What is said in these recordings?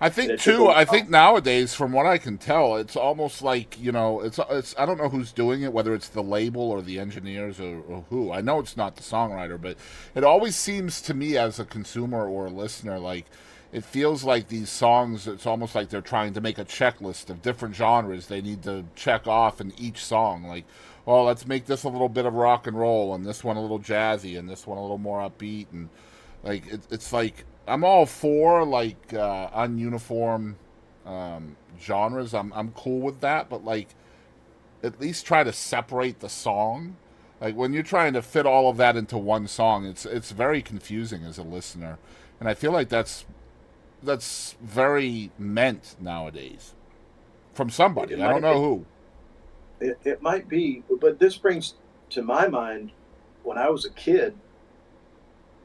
I and think it took a too. I think while. nowadays, from what I can tell, it's almost like it's. I don't know who's doing it, whether it's the label or the engineers or who. I know it's not the songwriter, but it always seems to me as a consumer or a listener, like it feels like these songs. It's almost like they're trying to make a checklist of different genres they need to check off in each song. Like, oh, let's make this a little bit of rock and roll, and this one a little jazzy, and this one a little more upbeat, and like it's like I'm all for like ununiform genres. I'm cool with that, but like at least try to separate the song. Like when you're trying to fit all of that into one song, it's very confusing as a listener, and I feel like that's very meant nowadays from It somebody. I don't might know who. it might be, but this brings to my mind when I was a kid,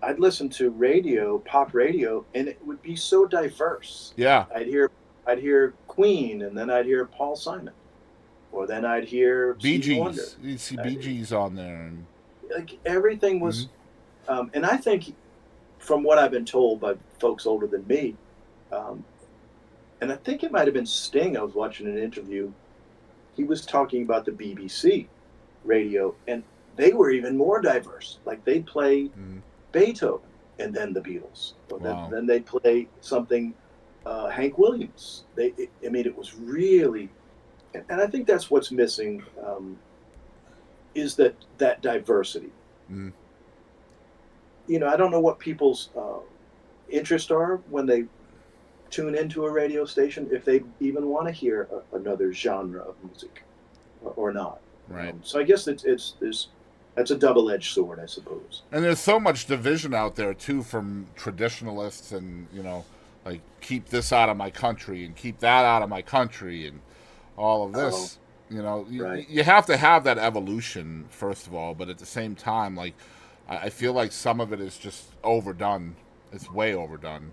I'd listen to radio, pop radio, and it would be so diverse. Yeah, I'd hear I'd hear Queen, and then I'd hear Paul Simon, or then I'd hear Bee Stevie Wonder. Gees. You see Bee I'd, Gees on there, and like everything mhm. was, and I think from what I've been told by folks older than me, um, and I think it might have been Sting. I was watching an interview. He was talking about the BBC radio, and they were even more diverse. Like they'd play Mhm. Beethoven and then the Beatles, or Wow. then they'd play something Hank Williams. I mean, it was really, and I think that's what's missing is that diversity. Mhm. I don't know what people's interests are when they tune into a radio station, if they even want to hear another genre of music or not. Right. So I guess it's there's that's a double-edged sword, I suppose. And there's so much division out there too from traditionalists and like keep this out of my country and keep that out of my country and all of Oh, this. You, right. you have to have that evolution first of all, but at the same time, like I feel like some of it is just overdone. It's way overdone.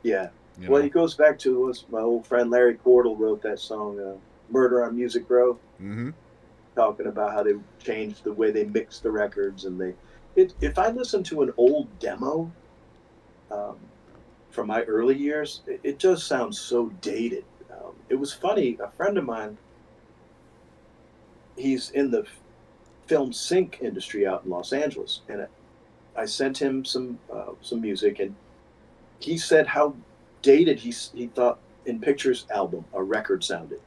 Yeah. You Well, know. it goes back to was my old friend Larry Cordell wrote that song "Murder on Music Row," Mm-hmm. talking about how they changed the way they mixed the records, and if I listen to an old demo um, from my early years, it does sound so dated. It was funny. A friend of mine, he's in the film sync industry out in Los Angeles, and I sent him some music, and he said how dated he thought in Pictures album a record sounded,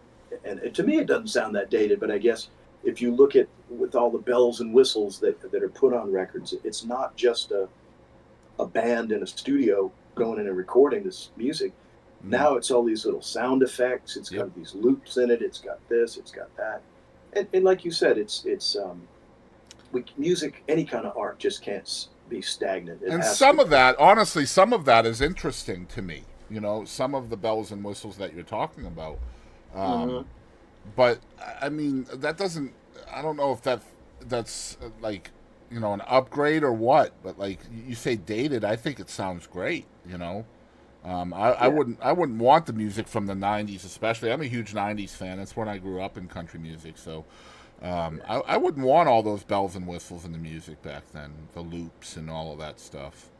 and to me it doesn't sound that dated, but I guess if you look at with all the bells and whistles that are put on records, it's not just a band in a studio going in and recording this music. Mm-hmm. Now it's all these little sound effects. It's Yep. got these loops in it. It's got this. It's got that. And like you said, it's music. Any kind of art just can't be stagnant. It And has to some of grow. that, honestly, some of that is interesting to me. Some of the bells and whistles that you're talking about. Um, Mm-hmm. but I mean, that doesn't. I don't know if that's like an upgrade or what. But like you say, dated. I think it sounds great. I Yeah. wouldn't want the music from the '90s, especially. I'm a huge '90s fan. That's when I grew up in country music. So Yeah. I wouldn't want all those bells and whistles in the music back then, the loops and all of that stuff.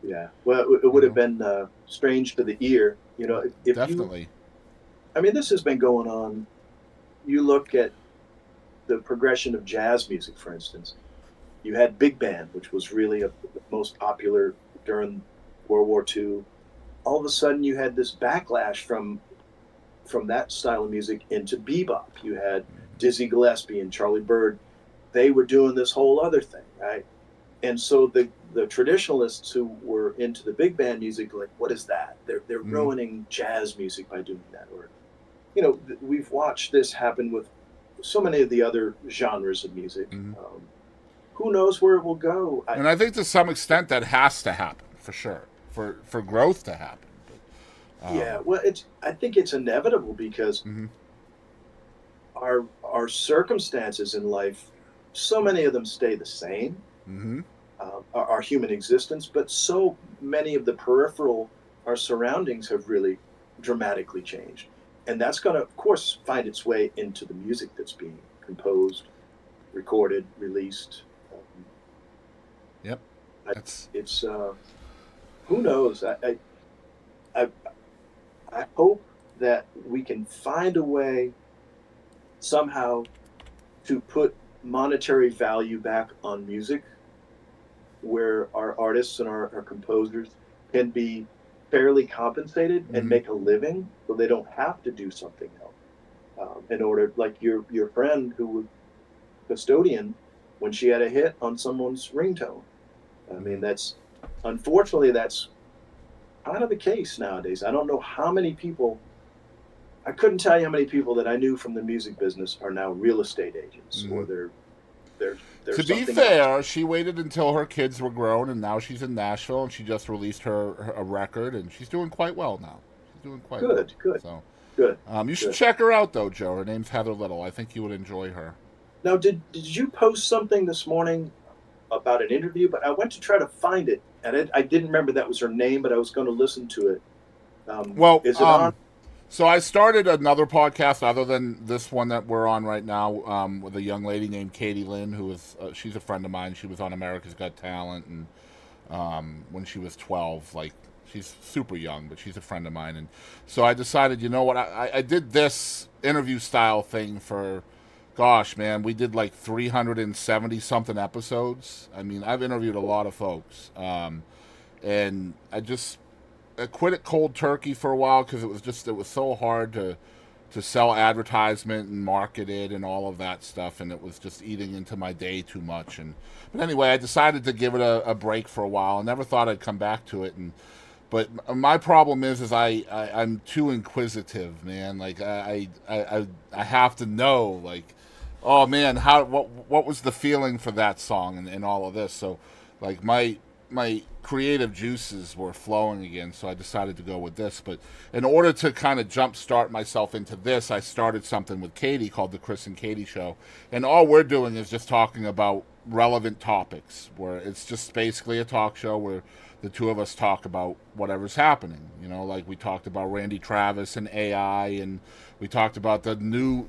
Yeah. Well, it You would have know, been strange to the ear. If you, definitely. I mean, this has been going on. You look at the progression of jazz music, for instance. You had big band, which was really the most popular during World War II. All of a sudden, you had this backlash from that style of music into bebop. You had Dizzy Gillespie and Charlie Bird. They were doing this whole other thing, right? And so the traditionalists who were into the big band music, like, what is that? They're Mm-hmm. ruining jazz music by doing that. Or we've watched this happen with so many of the other genres of music. Mm-hmm. Who knows where it will go? And I think to some extent that has to happen for sure, for growth to happen. Yeah, well, it's I think it's inevitable because Mm-hmm. our circumstances in life, so many of them stay the same, Mm-hmm. our human existence, but so many of the peripheral, our surroundings have really dramatically changed. And that's going to, of course, find its way into the music that's being composed, recorded, released. Um, Yep. I, That's it's, who knows? I I hope that we can find a way somehow to put monetary value back on music, where our artists and our composers can be fairly compensated and Mm-hmm. make a living, so they don't have to do something else. In order, like your friend who was custodian when she had a hit on someone's ringtone. I Mm-hmm. mean, that's unfortunately that's kind of the case nowadays. I don't know how many people. I couldn't tell you how many people that I knew from the music business are now real estate agents, Mm-hmm. or they're To be something else. fair, she waited until her kids were grown, and now she's in Nashville, and she just released her a record, and she's doing quite well now. She's doing quite well. Good, good, So good, you should good. check her out, though, Joe. Her name's Heather Little. I think you would enjoy her. Now, did you post something this morning about an interview? But I went to try to find it, and I didn't remember that was her name, but I was going to listen to it. Well, Is it on? so I started another podcast other than this one that we're on right now, with a young lady named Katie Lynn, who is she's a friend of mine. She was on America's Got Talent, and when she was 12, like she's super young, but she's a friend of mine. And so I decided, you know what, I did this interview style thing for, gosh, man, we did like 370 something episodes. I mean, I've interviewed a lot of folks, and I quit it cold turkey for a while because it was so hard to sell advertisement and market it and all of that stuff, and it was just eating into my day too much. And but anyway, I decided to give it a break for a while. I never thought I'd come back to it, and but my problem is I'm too inquisitive, man. Like I have to know, like, oh man, how what was the feeling for that song and all of this. So like my creative juices were flowing again, so I decided to go with this. But in order to kind of jumpstart myself into this, I started something with Katie called the Chris and Katie Show, and all we're doing is just talking about relevant topics, where it's just basically a talk show where the two of us talk about whatever's happening. You know, like we talked about Randy Travis and AI, and we talked about the new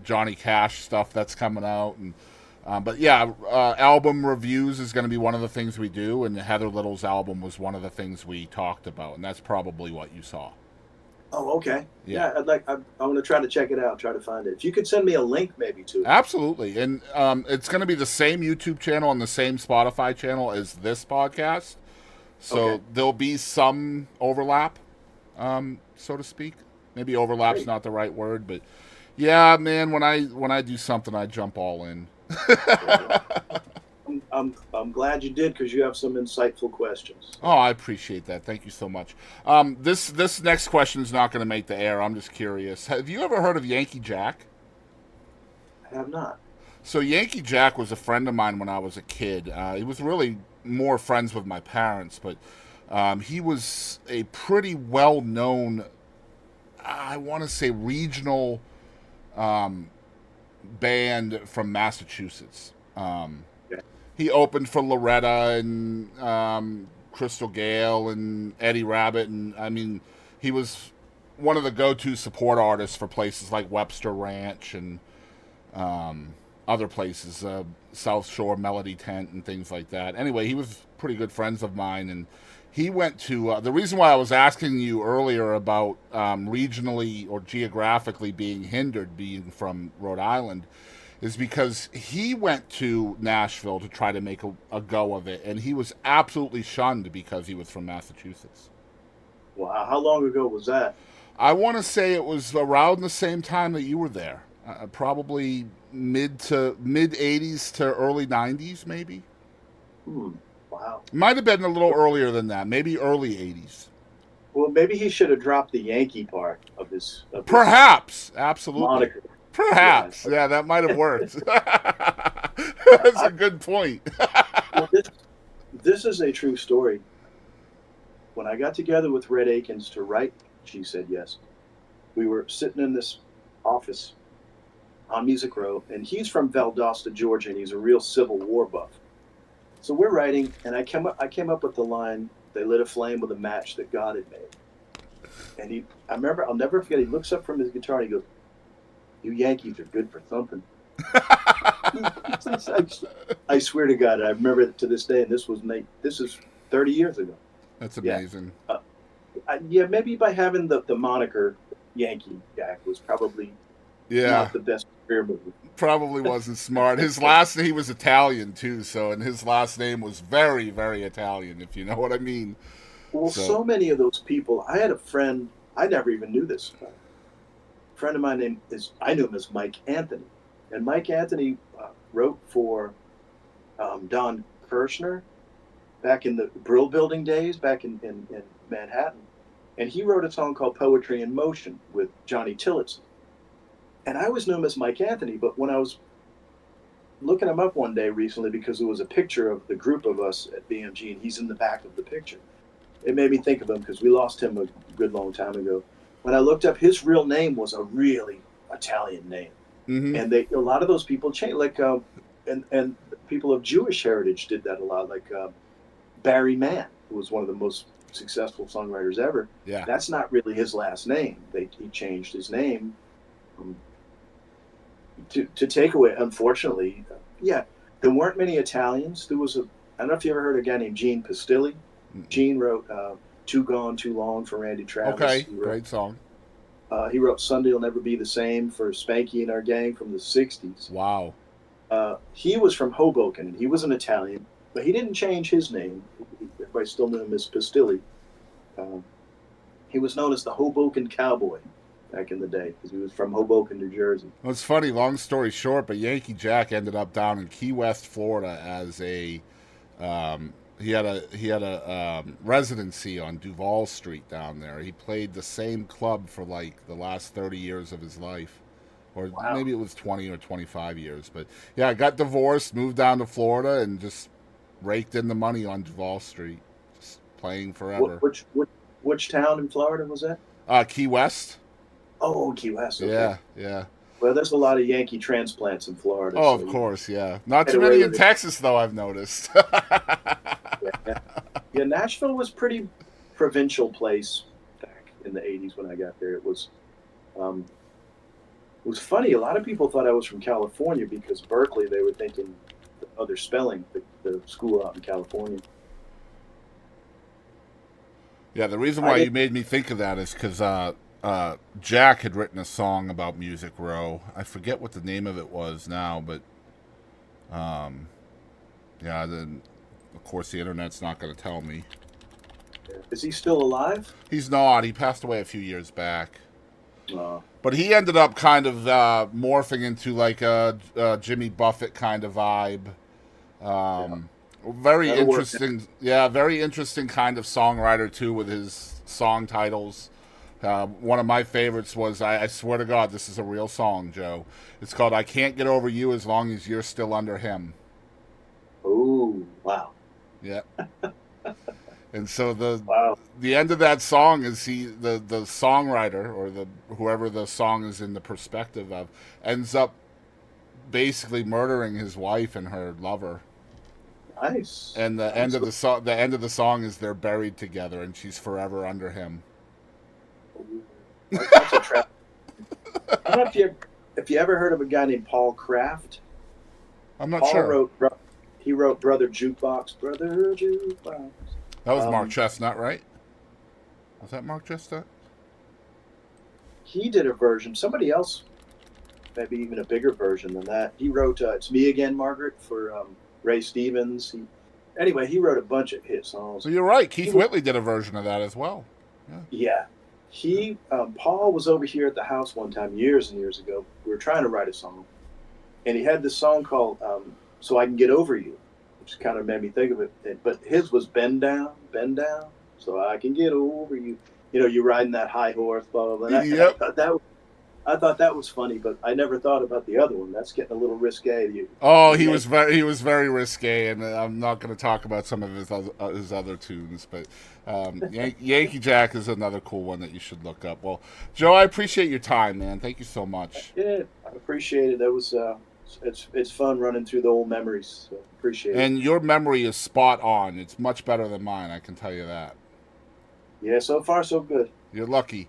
Johnny Cash stuff that's coming out, and but yeah, album reviews is going to be one of the things we do, and Heather Little's album was one of the things we talked about, and that's probably what you saw. Oh, okay. Yeah, Yeah, I'm going to try to check it out, try to find it. If you could send me a link maybe to it. absolutely, and it's going to be the same YouTube channel and the same Spotify channel as this podcast, Okay, so there'll be some overlap, so to speak. Maybe overlap's great. not the right word, but yeah, man, when I do something, I jump all in. Well, I'm glad you did, because you have some insightful questions. Oh, So I appreciate that. Thank you so much. This next question is not going to make the air. I'm just curious. Have you ever heard of Yankee Jack? I have not. So Yankee Jack was a friend of mine when I was a kid. He was really more friends with my parents, but he was a pretty well known, I want to say, regional um, band from Massachusetts. Okay. He opened for Loretta and Crystal Gale and Eddie Rabbit, and I mean, he was one of the go-to support artists for places like Webster Ranch and other places, South Shore Melody Tent and things like that. Anyway, he was pretty good friends of mine, and he went to the reason why I was asking you earlier about regionally or geographically being hindered, being from Rhode Island, is because he went to Nashville to try to make a go of it, and he was absolutely shunned because he was from Massachusetts. Wow, how long ago was that? I want to say it was around the same time that you were there, probably mid '80s to early '90s, maybe. Hmm. Wow. Might have been a little earlier than that, maybe early '80s. Well, maybe he should have dropped the Yankee part of his Perhaps, absolutely. moniker. Yeah. Perhaps, yeah, that might have worked. That's I, a good point. well, this is a true story. When I got together with Red Akins to write, she said yes. We were sitting in this office on Music Row, and he's from Valdosta, Georgia, and he's a real Civil War buff. So we're writing, and I came up with the line, "They lit a flame with a match that God had made." And I remember, I'll never forget. He looks up from his guitar and he goes, "You Yankees are good for something." I swear to God, I remember it to this day, and this is 30 years ago. That's Yeah. amazing. Uh, Yeah, maybe by having the moniker Yankee Jack was probably Yeah, not the best career move. probably wasn't smart. His last he was Italian too, so and his last name was very, very Italian, if you know what I mean. Well, So so many of those people. I had a friend. I never even knew this. A friend of mine named is I knew him as Mike Anthony, and Mike Anthony wrote for Don Kirshner back in the Brill Building days, back in Manhattan, and he wrote a song called "Poetry in Motion" with Johnny Tillotson. And I always knew him as Mike Anthony, but when I was looking him up one day recently because it was a picture of the group of us at BMG, and he's in the back of the picture. It made me think of him because we lost him a good long time ago. When I looked up, his real name was a really Italian name, hmm and they a lot of those people changed. Like and people of Jewish heritage did that a lot. Like Barry Mann, who was one of the most successful songwriters ever. yeah. That's not really his last name. He changed his name um, to take away. Unfortunately, yeah, there weren't many Italians. There was a. I don't know if you ever heard a guy named Gene Pistilli. Mm-mm. Gene wrote "Too Gone, Too Long" for Randy Travis. Okay, great song. He wrote "Sunday Will Never Be the Same" for Spanky and our gang from the '60s. Wow. He was from Hoboken, and he was an Italian, but he didn't change his name. Everybody still knew him as Pistilli. Um, he was known as the Hoboken Cowboy back in the day because he was from Hoboken, New Jersey. Well, it's funny. Long story short, but Yankee Jack ended up down in Key West, Florida, as a he had a residency on Duval Street down there. He played the same club for like the last 30 years of his life, or Wow. maybe it was 20 or 25 years. But yeah, got divorced, moved down to Florida, and just raked in the money on Duval Street, just playing forever. Which town in Florida was that? Key West. Oh, Key West. Okay. Yeah, yeah. Well, there's a lot of Yankee transplants in Florida, Oh, so of you course, yeah. Not get too away many in with it. Texas, though. I've noticed. Yeah. Yeah, Nashville was pretty provincial place back in the '80s when I got there. Um, it was funny. A lot of people thought I was from California because Berkeley. They were thinking, oh, they're spelling the school out in California. Yeah, the reason I why you didn't. made me think of that is because Jack had written a song about Music Row. I forget what the name of it was now, but um, yeah, then of course the internet's not going to tell me. Is he still alive? He's not. He passed away a few years back. Uh, But he ended up kind of morphing into like a Jimmy Buffett kind of vibe. yeah, Very that'll work. interesting. Yeah, very interesting kind of songwriter too with his song titles. One of my favorites was I swear to God, this is a real song, Joe. It's called "I Can't Get Over You as Long as You're Still Under Him." Oh, wow, Yeah, and so the wow. the end of that song is the songwriter or the whoever the song is in the perspective of ends up basically murdering his wife and her lover. Nice, And nice. the end of the song is they're buried together and she's forever under him. That's a trap. I don't know if you ever heard of a guy named Paul Kraft. I'm not Paul sure. wrote he wrote Brother Jukebox, Brother Jukebox. That was Mark Um, Chestnut, right? Was that Mark Chestnut? he did a version. Somebody else, maybe even a bigger version than that. He wrote "It's Me Again, Margaret" for Ray Stevens. Anyway, he wrote a bunch of hit songs. So you're right. He Keith was Whitley did a version of that as well. Yeah. yeah. He Paul was over here at the house one time years and years ago. We were trying to write a song, and he had this song called "So I Can Get Over You," which kind of made me think of it. But his was bend down, so I can get over you. You know, you riding that high horse, blah blah blah. Yep. I thought that was funny, but I never thought about the other one. That's getting a little risque. Oh, The Yankees. he was very risque, and I'm not going to talk about some of his other tunes, but Yankee Jack is another cool one that you should look up. Well, Joe, I appreciate your time, man. Thank you so much. Yeah, I appreciate it. That was it's fun running through the old memories. So appreciate it. And your memory is spot on. It's much better than mine, I can tell you that. Yeah, so far so good. You're lucky.